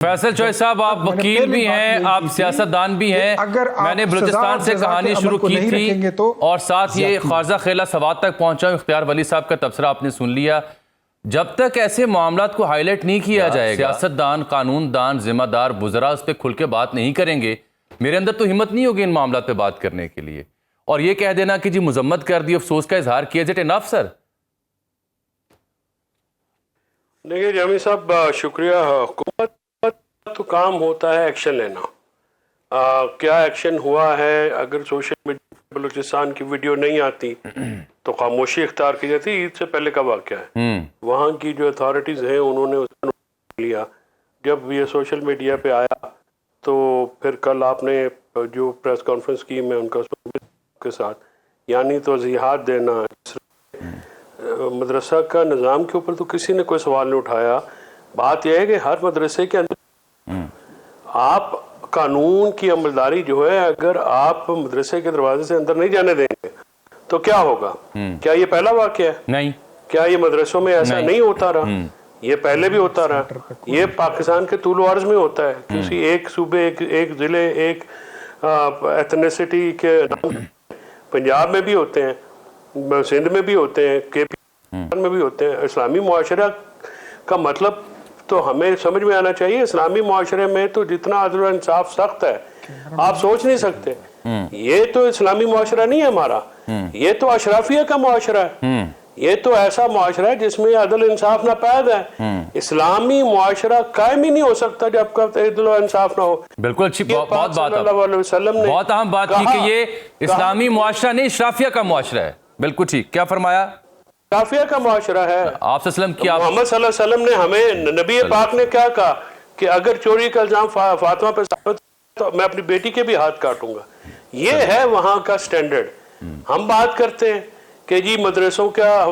فیصل چوہے صاحب، آپ وکیل بھی ہیں، آپ سیاستدان بھی ہیں. میں نے بلوچستان سے کہانی شروع کی تھی اور ساتھ یہ خارزہ خیلہ سوات تک پہنچا ہوں. اختیار ولی صاحب کا تبصرہ آپ نے سن لیا. جب تک ایسے معاملات کو ہائی لائٹ نہیں کیا جائے گا، سیاستدان، قانون دان، ذمہ دار وزراء اس پہ کھل کے بات نہیں کریں گے، میرے اندر تو ہمت نہیں ہوگی ان معاملات پہ بات کرنے کے لیے. اور یہ کہہ دینا کہ جی مذمت کر دی، افسوس کا اظہار کیا، از اٹ انف سر؟ دیکھیے جامی صاحب، شکریہ. حکومت تو کام ہوتا ہے ایکشن لینا. کیا ایکشن ہوا ہے؟ اگر سوشل میڈیا بلوچستان کی ویڈیو نہیں آتی تو خاموشی اختیار کی جاتی. عید سے پہلے کا واقعہ ہے. وہاں کی جو اتھارٹیز ہیں انہوں نے اس کو لیا. جب یہ سوشل میڈیا پہ آیا تو پھر کل آپ نے جو پریس کانفرنس کی، میں ان کا کے ساتھ، یعنی توضیحات دینا. مدرسہ کا نظام کے اوپر تو کسی نے کوئی سوال نہیں اٹھایا. بات یہ ہے کہ ہر مدرسے کے اندر آپ قانون کی عملداری جو ہے، اگر آپ مدرسے کے دروازے سے اندر نہیں جانے دیں گے تو کیا ہوگا؟ کیا یہ پہلا واقعہ ہے؟ نہیں. کیا یہ مدرسوں میں ایسا نہیں ہوتا رہا؟ یہ پہلے بھی ہوتا رہا. یہ پاکستان کے طول و عرض میں ہوتا ہے. کسی ایک صوبے، ایک ضلع، ایک ایتھنیسٹی کے پنجاب میں بھی ہوتے ہیں، سندھ میں بھی ہوتے ہیں، کے پی میں بھی ہوتے ہیں. اسلامی معاشرہ کا مطلب تو ہمیں سمجھ میں آنا چاہیے. اسلامی معاشرے میں تو جتنا عدل و انصاف سخت ہے آپ سوچ نہیں سکتے. یہ تو اسلامی معاشرہ نہیں ہے ہمارا، یہ تو اشرافیہ کا معاشرہ ہے. یہ تو ایسا معاشرہ ہے جس میں عدل انصاف نہ پید ہے. اسلامی معاشرہ قائم ہی نہیں ہو سکتا جب تک عدل و انصاف نہ ہو. بالکل اچھی بہت بات، بہت اہم بات کی کہ یہ اسلامی معاشرہ نہیں، اشرافیہ کا معاشرہ ہے. بالکل ٹھیک. کیا فرمایا؟ اشرافیہ کا معاشرہ ہے. آپ صلی اللہ علیہ وسلم کی، محمد صلی اللہ علیہ وسلم نے ہمیں، نبی پاک نے کیا کہا کہ اگر چوری کا الزام فاطمہ پہ ثابت تو میں اپنی بیٹی کے بھی ہاتھ کاٹوں گا. یہ ہے وہاں کا سٹینڈرڈ. ہم بات کرتے ہیں کہ جی مدرسوں کا،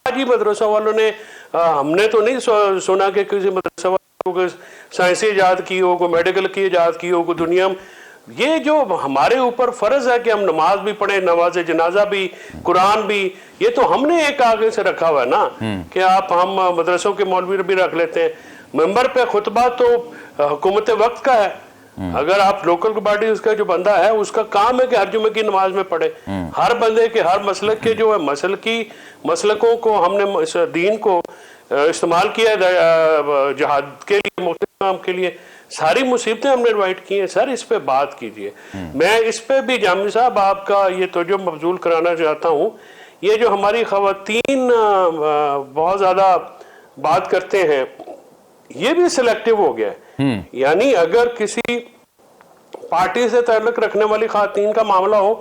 جی مدرسوں والوں نے، ہم نے تو نہیں سنا کہ کسی مدرسہ والوں کو سائنسی ایجاد کی ہو، کوئی میڈیکل کی ایجاد کی ہو، کوئی دنیا میں. یہ جو ہمارے اوپر فرض ہے کہ ہم نماز بھی پڑھیں، نماز جنازہ بھی، قرآن بھی، یہ تو ہم نے ایک آگے سے رکھا ہوا ہے نا کہ ہم مدرسوں کے مولوی بھی رکھ لیتے ہیں. ممبر پہ خطبہ تو حکومت وقت کا ہے. اگر آپ لوکل باڈی اس کا جو بندہ ہے اس کا کام ہے کہ ہر جمعے کی نماز میں پڑھے. ہر بندے کے، ہر مسلک کے جو ہے مسلکوں کو ہم نے اس دین کو استعمال کیا ہے جہاد کے لیے، مختلف کام کے لیے. ساری مصیبتیں ہم نے انوائٹ کی ہیں. سر اس پہ بات کیجئے. میں اس پہ بھی جامی صاحب آپ کا یہ توجہ مبذول کرانا چاہتا ہوں. یہ جو ہماری خواتین بہت زیادہ بات کرتے ہیں، یہ بھی سلیکٹیو ہو گیا ہے. یعنی اگر کسی پارٹی سے تعلق رکھنے والی خواتین کا معاملہ ہو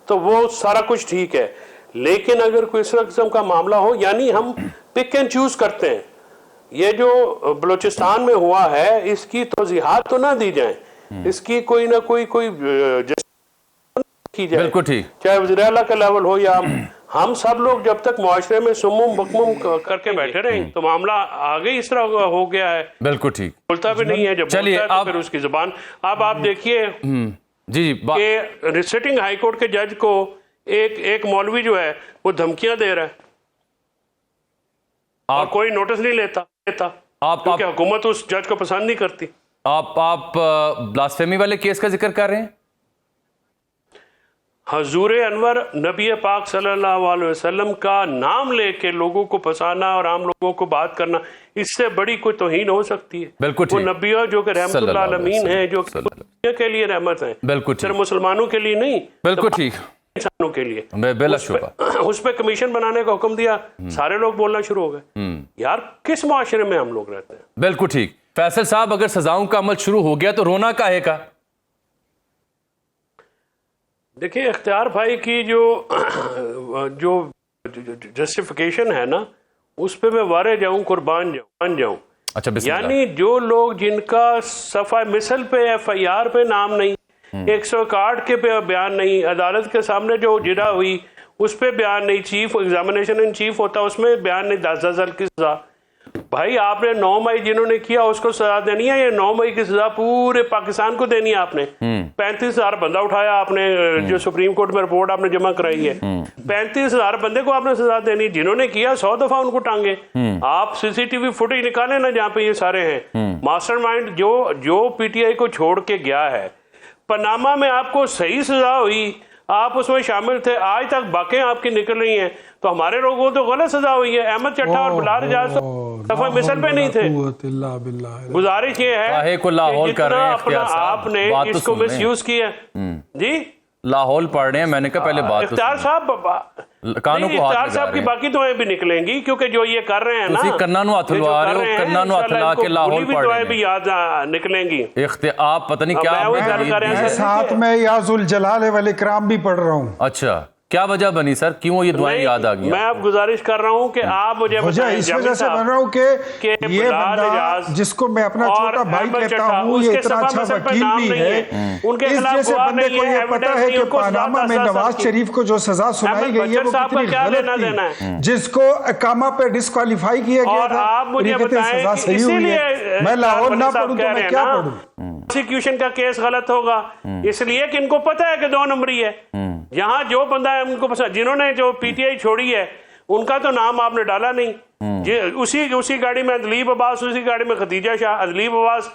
تو وہ سارا کچھ ٹھیک ہے، لیکن اگر کوئی اس قسم کا معاملہ ہو، یعنی ہم پک اینڈ چوز کرتے ہیں. یہ جو بلوچستان میں ہوا ہے اس کی توضیحات تو نہ دی جائیں، اس کی کوئی نہ کوئی کی جائے، چاہے وزیر اعلیٰ کا لیول ہو یا ہم سب لوگ جب تک معاشرے میں سمم بکمم کر کے بیٹھے رہیں تو معاملہ آگے اس طرح ہو گیا ہے. بالکل ٹھیک. بولتا بھی نہیں ہے، جب بولتا ہے تو پھر اس کی زبان. اب آپ دیکھیے کہ سٹنگ ہائی کورٹ کے جج کو ایک مولوی جو ہے وہ دھمکیاں دے رہا ہے اور کوئی نوٹس نہیں لیتا کیونکہ حکومت اس جج کو پسند نہیں کرتی. آپ بلاسفیمی والے کیس کا ذکر کر رہے ہیں؟ حضور انور نبی پاک صلی اللہ علیہ وسلم کا نام لے کے لوگوں کو پھنسانا اور عام لوگوں کو بات کرنا، اس سے بڑی کوئی توہین ہو سکتی ہے؟ بالکل ٹھیک. وہ نبیوں جو کہ رحمت اللہ عالمین ہیں، جو کہ کے لیے رحمت ہیں، صرف مسلمانوں کے لیے نہیں، بالکل ٹھیک، انسانوں کے لیے. اس پہ کمیشن بنانے کا حکم دیا، سارے لوگ بولنا شروع ہو گئے. یار کس معاشرے میں ہم لوگ رہتے ہیں؟ بالکل ٹھیک. فیصل صاحب، اگر سزاؤں کا عمل شروع ہو گیا تو رونا کاہے کا؟ دیکھیں اختیار بھائی کی جو جسٹیفیکیشن ہے نا، اس پہ میں وارے جاؤں، قربان جاؤں. یعنی جو لوگ جن کا صفحہ مثل پہ FIR پہ نام نہیں، 161 کے پہ بیان نہیں، عدالت کے سامنے جو جرا ہوئی اس پہ بیان نہیں، چیف ایگزامینیشن ان چیف ہوتا اس میں بیان نہیں، 10,000 کی سزا. بھائی آپ نے 9 مئی جنہوں نے کیا اس کو سزا دینی ہے، یہ 9 مئی کی سزا پورے پاکستان کو دینی ہے؟ آپ نے 35,000 بندہ اٹھایا، آپ نے جو سپریم کورٹ میں رپورٹ آپ نے جمع کرائی ہے، 35,000 بندے کو آپ نے سزا دینی، جنہوں نے کیا 100 دفعہ ان کو ٹانگے۔ آپ سی سی ٹی وی فوٹیج نکالیں نا جہاں پہ یہ سارے ہیں ماسٹر مائنڈ جو پی ٹی آئی کو چھوڑ کے گیا ہے۔ پاناما میں آپ کو صحیح سزا ہوئی، آپ اس میں شامل تھے، آج تک باقی آپ کی نکل رہی ہیں، تو ہمارے لوگوں تو غلط سزا ہوئی ہے۔ احمد چٹھا اور بلال اجاز تو دفعہ مثل پہ نہیں تھے۔ گزارش یہ ہے کہ جتنا اپنا آپ نے اس کو مس یوز کیا جی لاہور پڑھ رہے ہیں، میں نے کہا پہلے بات اختیار صاحب کانوں کو اختیار صاحب کی باقی دعائیں بھی نکلیں گی، کیونکہ جو یہ کر رہے ہیں نا کننا نو ہاتھ لوا رہے ہو، کننا نو ہاتھ لا کے لاہور پڑھ رہے دعائیں بھی یاد نکلیں گی۔ آپ پتہ نہیں کیا ساتھ میں یا ذوالجلال والاکرام بھی پڑھ رہا ہوں۔ اچھا کیا وجہ بنی سر، کیوں یہ دعائیں یاد آ گئی؟ میں اب گزارش کر رہا ہوں کہ آپ مجھے بتائیں، اس وجہ سے بن رہا ہوں کہ یہ بندہ جس کو میں اپنا چھوٹا بھائی کہتا ہوں، یہ اتنا اچھا وکیل بھی ہے، اس جیسے بندے کو یہ پتا ہے کہ پاناما میں نواز شریف کو جو سزا سنائی گئی ہے وہ کتنی غلط تھی، جس کو اقامہ پہ ڈسکوالیفائی کیا گیا تھا، اور یہ کہتے ہیں سزا صحیح ہوئی ہے۔ میں لاہور نہ پڑھوں تو میں کیا پڑھوں؟ پروسیکیوشن کا کیس غلط ہوگا اس لیے کہ ان کو پتا ہے کہ 2 نمبری ہے۔ یہاں جو بندہ ہے ان کو پسند، جنہوں نے جو پی ٹی آئی چھوڑی ہے ان کا تو نام آپ نے ڈالا نہیں، اسی گاڑی میں ادلیب عباس، اسی گاڑی میں ختیجہ شاہ، ادلیب عباس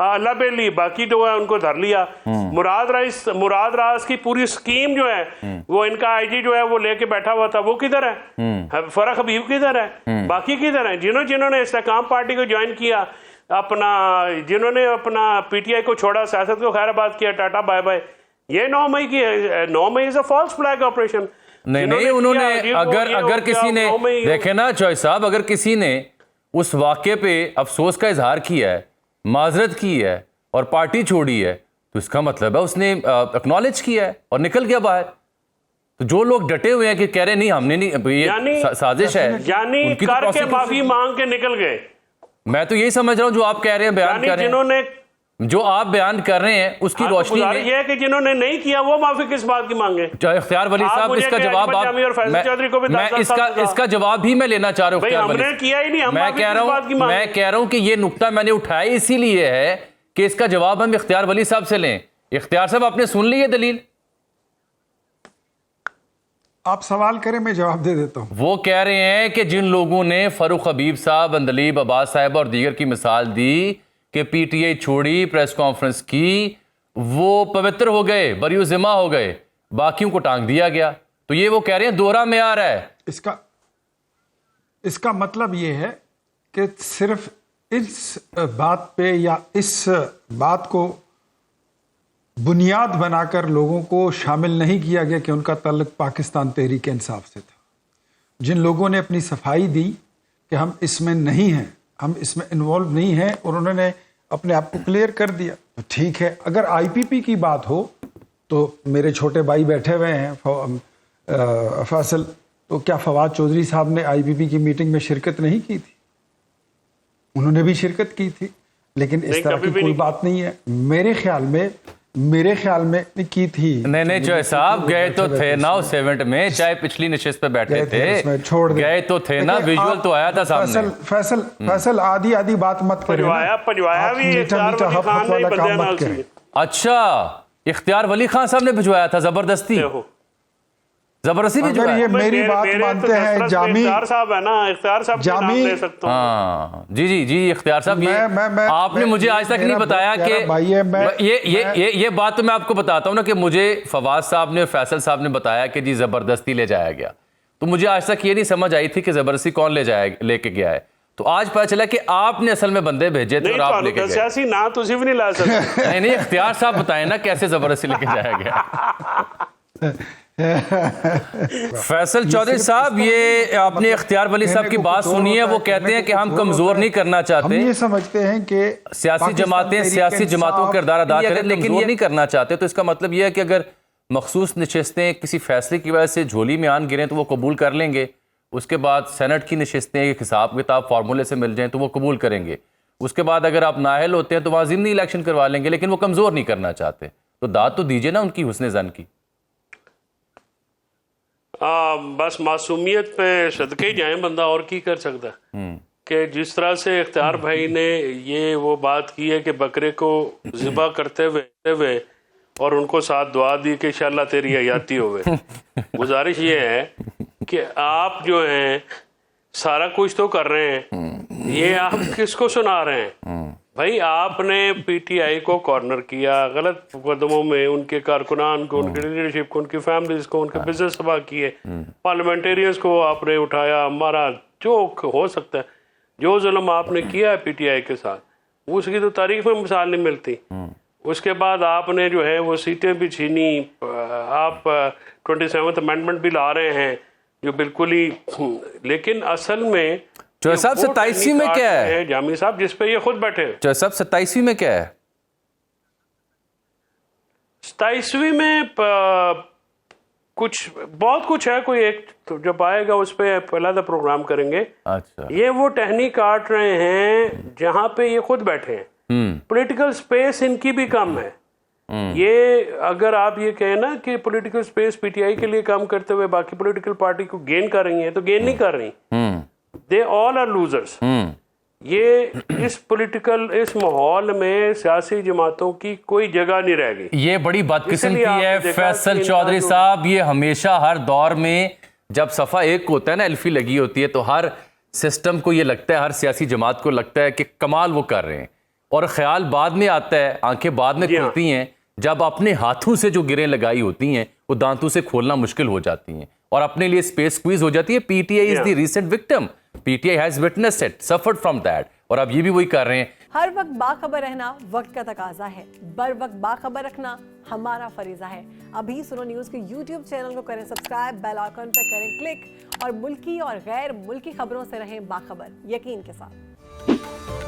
اللہ بیلی، باقی جو ہے ان کو دھر لیا۔ مراد راز کی پوری سکیم جو ہے وہ ان کا آئی جی جو ہے وہ لے کے بیٹھا ہوا تھا، وہ کدھر ہے؟ فرح حبیب کدھر ہے؟ باقی کدھر ہیں جنہوں نے استحکام پارٹی کو جوائن کیا، جنہوں نے اپنا پی ٹی آئی کو چھوڑا، سیاست کو خیر آباد کیا، ٹاٹا بائے بائے؟ یہ 9 مئی کی ہے، 9 مئی از اے فالس فلیگ آپریشن۔ نہیں انہوں نے اگر کسی نے دیکھے نا چوہے صاحب، اگر کسی نے اس واقعے پہ افسوس کا اظہار کیا ہے، معذرت کی ہے اور پارٹی چھوڑی ہے، تو اس کا مطلب ہے اس نے اکنالج کیا ہے اور نکل گیا باہر۔ تو جو لوگ ڈٹے ہوئے ہیں کہ کہہ رہے نہیں ہم نے نہیں، یہ سازش ہے، یعنی کر کے معافی مانگ کے نکل گئے۔ میں تو یہی سمجھ رہا ہوں جو آپ کہہ رہے ہیں، بیان کر رہے ہیں، جو آپ بیان کر رہے ہیں اس کی روشنی میں یہ ہے کہ جنہوں نے نہیں کیا وہ معافی کس بات کی مانگے؟ اختیار ولی صاحب اس کا جواب اس کا جواب بھی میں لینا چاہ رہا ہوں اختیار ولی صاحب۔ میں کہہ رہا ہوں کہ یہ نقطہ میں نے اٹھایا اسی لیے ہے کہ اس کا جواب ہم اختیار ولی صاحب سے لیں۔ اختیار صاحب آپ نے سن لی ہے دلیل؟ آپ سوال کریں میں جواب دے دیتا ہوں۔ وہ کہہ رہے ہیں کہ جن لوگوں نے فاروق حبیب صاحب، اندلیب عباس صاحب اور دیگر کی مثال دی کہ پی ٹی آئی چھوڑی، پریس کانفرنس کی، وہ پوتر ہو گئے، بری ذمہ ہو گئے، باقیوں کو ٹانگ دیا گیا، تو یہ وہ کہہ رہے ہیں دوہرا معیار ہے۔ اس کا مطلب یہ ہے کہ صرف اس بات پہ یا اس بات کو بنیاد بنا کر لوگوں کو شامل نہیں کیا گیا کہ ان کا تعلق پاکستان تحریک انصاف سے تھا۔ جن لوگوں نے اپنی صفائی دی کہ ہم اس میں نہیں ہیں، ہم اس میں انوالو نہیں ہیں، اور انہوں نے اپنے آپ کو کلیئر کر دیا، تو ٹھیک ہے۔ اگر آئی پی پی کی بات ہو تو میرے چھوٹے بھائی بیٹھے ہوئے ہیں فیصل، تو کیا فواد چودھری صاحب نے آئی پی پی کی میٹنگ میں شرکت نہیں کی تھی؟ انہوں نے بھی شرکت کی تھی، لیکن اس طرح کی کوئی بات نہیں ہے میرے خیال میں کی تھی۔ نہیں چوہے صاحب گئے تو تھے نا اس ایونٹ میں، چاہے پچھلی نشست پہ بیٹھے تھے، گئے تو تھے نا، ویژول تو آیا تھا سامنے۔ فیصل آدھی بات مت کریں، اچھا اختیار ولی خان صاحب نے بھجوایا تھا زبردستی اگر یہ میری بات مانتے ہیں جامی صاحب ہے نا، اختیار صاحب کا نام لے سکتا ہوں۔ ہاں جی اختیار صاحب، آپ نے مجھے آج تک نہیں بتایا کہ یہ بات تو میں آپ کو بتاتا ہوں نا کہ مجھے فواد صاحب نے، فیصل صاحب نے بتایا کہ جی زبردستی لے جایا گیا، تو مجھے آج تک یہ نہیں سمجھ آئی تھی کہ زبردستی کون لے کے گیا ہے، تو آج پتہ چلا کہ آپ نے اصل میں بندے بھیجے تھے اور آپ لے کے گئے۔ سیاسی نا تسی بھی نہیں لا سکتے۔ نہیں اختیار صاحب بتائیں نا کیسے زبردستی لے کے جایا گیا۔ فیصل چودھری صاحب، یہ آپ نے اختیار ولی صاحب کی بات سنی ہے، وہ کہتے ہیں کہ ہم کمزور نہیں کرنا چاہتے، ہم یہ سمجھتے ہیں کہ سیاسی جماعتوں کا کردار ادا کریں، لیکن کمزور نہیں کرنا چاہتے، تو اس کا مطلب یہ ہے کہ اگر مخصوص نشستیں کسی فیصلے کی وجہ سے جھولی میں آن گریں تو وہ قبول کر لیں گے، اس کے بعد سینٹ کی نشستیں ایک حساب کتاب فارمولے سے مل جائیں تو وہ قبول کریں گے، اس کے بعد اگر آپ نااہل ہوتے ہیں تو وہاں ضمنی الیکشن کروا لیں گے، لیکن وہ کمزور نہیں کرنا چاہتے، تو داد تو دیجئے نا ان کی حسن ظن کی۔ بس معصومیت پہ صدقے ہی جائیں، بندہ اور کی کر سکتا ہے۔ کہ جس طرح سے اختیار بھائی نے یہ وہ بات کی ہے کہ بکرے کو ذبح کرتے ہوئے اور ان کو ساتھ دعا دی کہ انشاءاللہ تیری حیاتی ہوئے، گزارش یہ ہے کہ آپ جو ہیں سارا کچھ تو کر رہے ہیں، یہ آپ کس کو سنا رہے ہیں؟ بھائی آپ نے پی ٹی آئی کو کارنر کیا، غلط قدموں میں ان کے کارکنان کو، ان کی لیڈرشپ کو، ان کی فیملیز کو، ان کے بزنس تباہ کیے، پارلیمنٹیرینز کو آپ نے اٹھایا، ہمارا جو ہو سکتا ہے، جو ظلم آپ نے کیا ہے پی ٹی آئی کے ساتھ، اس کی تو تاریخ میں مثال نہیں ملتی۔ اس کے بعد آپ نے جو ہے وہ سیٹیں بھی چھینی، آپ 27th امینڈمنٹ بھی لا رہے ہیں جو بالکل ہی، لیکن اصل میں جو صاحب 27ویں میں کیا ہے جامی صاحب جس پہ یہ خود بیٹھے، جو صاحب 27ویں میں کیا ہے؟ 27ویں میں کچھ بہت کچھ ہے، کوئی ایک جب آئے گا اس پہ پہلا تھا پروگرام کریں گے۔ اچھا، یہ وہ ٹہنی کاٹ رہے ہیں جہاں پہ یہ خود بیٹھے ہیں، پولیٹیکل سپیس ان کی بھی کم ہے۔ یہ اگر آپ یہ کہیں نا کہ political space P T I کے لیے کام کرتے ہوئے باقی پولیٹیکل پارٹی کو گین کر رہی ہیں، تو گین نہیں کر رہی، دے آل آر لوزرز۔ یہ اس پولیٹیکل اس ماحول میں سیاسی جماعتوں کی کوئی جگہ نہیں رہ گئی۔ یہ بڑی بدقسمتی ہے فیصل چودھری صاحب، یہ ہمیشہ ہر دور میں جب صفحہ ایک ہوتا ہے نا ایلفی لگی ہوتی ہے تو ہر سسٹم کو یہ لگتا ہے، ہر سیاسی جماعت کو لگتا ہے کہ کمال وہ کر رہے ہیں، اور خیال بعد میں آتا ہے، آنکھیں بعد میں کھلتی ہیں جب اپنے ہاتھوں سے جو گریں لگائی ہوتی ہیں وہ دانتوں سے کھولنا مشکل ہو جاتی ہیں اور اپنے لیے سپیس سکویز ہو جاتی ہے۔ P T I is the recent victim, P T I has witnessed it, suffered from that, اور اب یہ بھی وہی کر رہے ہیں۔ ہر وقت باخبر رہنا وقت کا تقاضا ہے، بر وقت باخبر رکھنا ہمارا فریضہ ہے۔ ابھی سنو نیوز کے یوٹیوب چینل کو کریں سبسکرائب، بیل آئیکن پہ کریں کلک، اور ملکی اور غیر ملکی خبروں سے رہیں باخبر، یقین کے ساتھ۔